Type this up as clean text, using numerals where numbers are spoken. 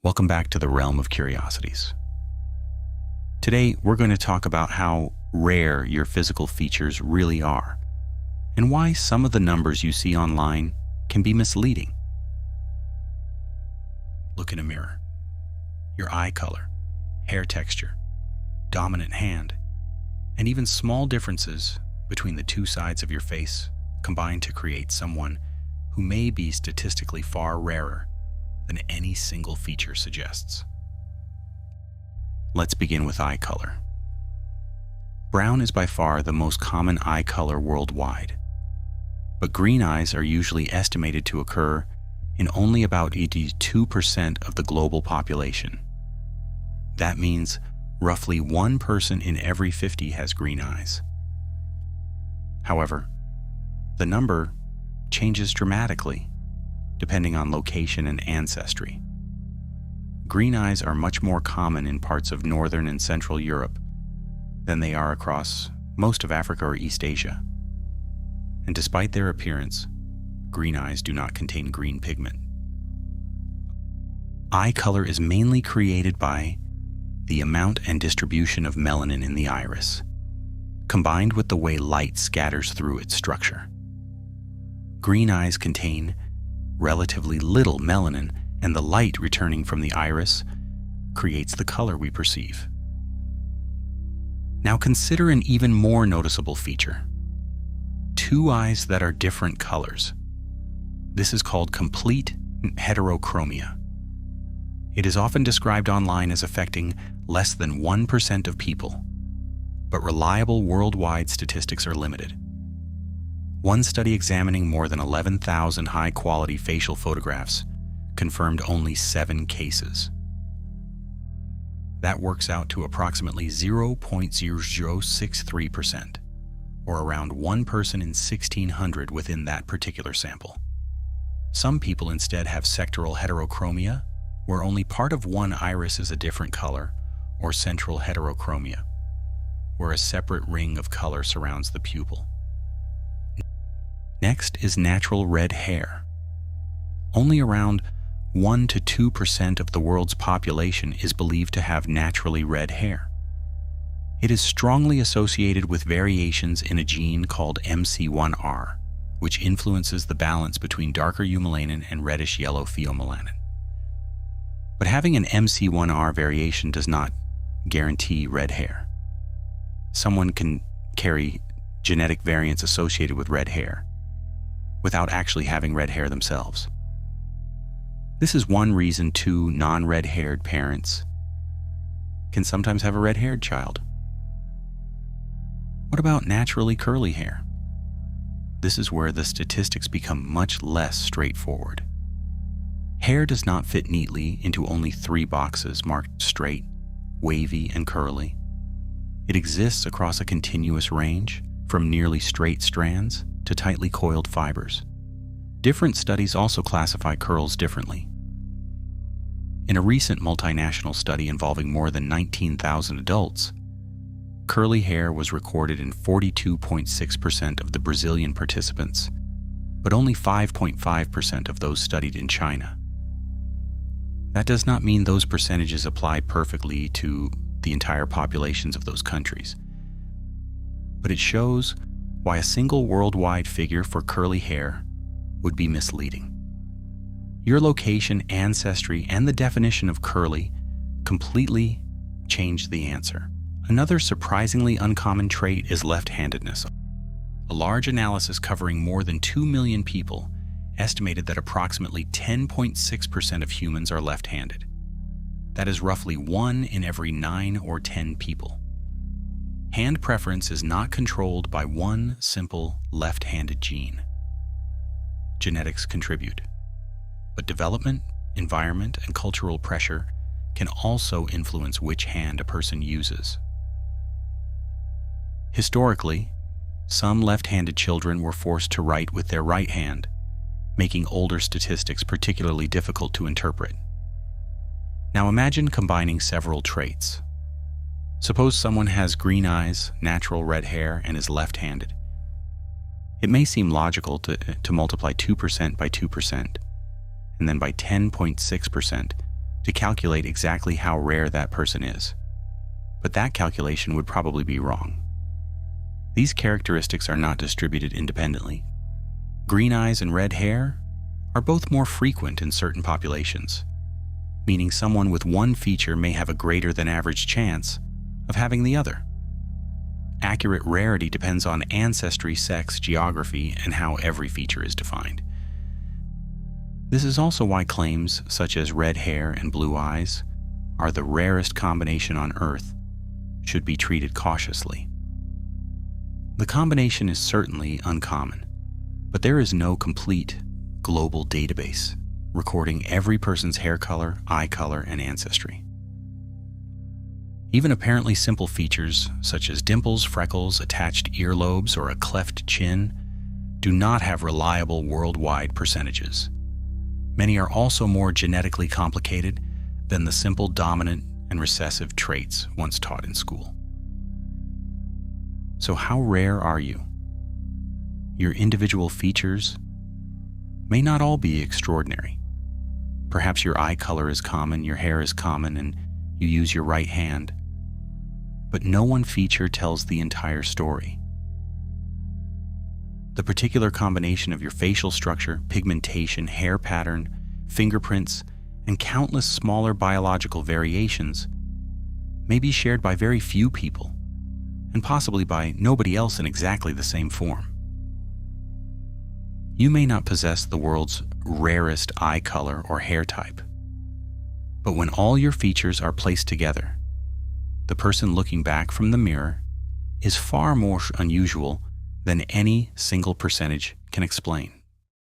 Welcome back to the realm of curiosities. Today, we're going to talk about how rare your physical features really are, and why some of the numbers you see online can be misleading. Look in a mirror. Your eye color, hair texture, dominant hand, and even small differences between the two sides of your face combine to create someone who may be statistically far rarer than any single feature suggests. Let's begin with eye color. Brown is by far the most common eye color worldwide, but green eyes are usually estimated to occur in only about 82% of the global population. That means roughly 1 person in every 50 has green eyes. However, the number changes dramatically depending on location and ancestry. Green eyes are much more common in parts of Northern and Central Europe than they are across most of Africa or East Asia. And despite their appearance, green eyes do not contain green pigment. Eye color is mainly created by the amount and distribution of melanin in the iris, combined with the way light scatters through its structure. Green eyes contain relatively little melanin, and the light returning from the iris creates the color we perceive. Now consider an even more noticeable feature: 2 eyes that are different colors. This is called complete heterochromia. It is often described online as affecting less than 1% of people, but reliable worldwide statistics are limited. One study examining more than 11,000 high-quality facial photographs confirmed only 7 cases. That works out to approximately 0.0063%, or around 1 person in 1,600 within that particular sample. Some people instead have sectoral heterochromia, where only part of one iris is a different color, or central heterochromia, where a separate ring of color surrounds the pupil. Next is natural red hair. Only around 1 to 2% of the world's population is believed to have naturally red hair. It is strongly associated with variations in a gene called MC1R, which influences the balance between darker eumelanin and reddish-yellow pheomelanin. But having an MC1R variation does not guarantee red hair. Someone can carry genetic variants associated with red hair without actually having red hair themselves. This is one reason 2 non-red-haired parents can sometimes have a red-haired child. What about naturally curly hair? This is where the statistics become much less straightforward. Hair does not fit neatly into only 3 boxes marked straight, wavy, and curly. It exists across a continuous range, from nearly straight strands to tightly coiled fibers. Different studies also classify curls differently. In a recent multinational study involving more than 19,000 adults, curly hair was recorded in 42.6% of the Brazilian participants, but only 5.5% of those studied in China. That does not mean those percentages apply perfectly to the entire populations of those countries, but it shows why a single worldwide figure for curly hair would be misleading. Your location, ancestry, and the definition of curly completely change the answer. Another surprisingly uncommon trait is left-handedness. A large analysis covering more than 2 million people estimated that approximately 10.6% of humans are left-handed. That is roughly 1 in every 9 or 10 people. Hand preference is not controlled by one simple left-handed gene. Genetics contribute, but development, environment, and cultural pressure can also influence which hand a person uses. Historically, some left-handed children were forced to write with their right hand, making older statistics particularly difficult to interpret. Now imagine combining several traits. Suppose someone has green eyes, natural red hair, and is left-handed. It may seem logical to multiply 2% by 2%, and then by 10.6% to calculate exactly how rare that person is. But that calculation would probably be wrong. These characteristics are not distributed independently. Green eyes and red hair are both more frequent in certain populations, meaning someone with one feature may have a greater than average chance of having the other. Accurate rarity depends on ancestry, sex, geography, and how every feature is defined. This is also why claims such as red hair and blue eyes are the rarest combination on Earth should be treated cautiously. The combination is certainly uncommon, but there is no complete global database recording every person's hair color, eye color, and ancestry. Even apparently simple features such as dimples, freckles, attached earlobes, or a cleft chin do not have reliable worldwide percentages. Many are also more genetically complicated than the simple dominant and recessive traits once taught in school. So how rare are you? Your individual features may not all be extraordinary. Perhaps your eye color is common, your hair is common, and you use your right hand. But no one feature tells the entire story. The particular combination of your facial structure, pigmentation, hair pattern, fingerprints, and countless smaller biological variations may be shared by very few people, and possibly by nobody else in exactly the same form. You may not possess the world's rarest eye color or hair type, but when all your features are placed together, the person looking back from the mirror is far more unusual than any single percentage can explain.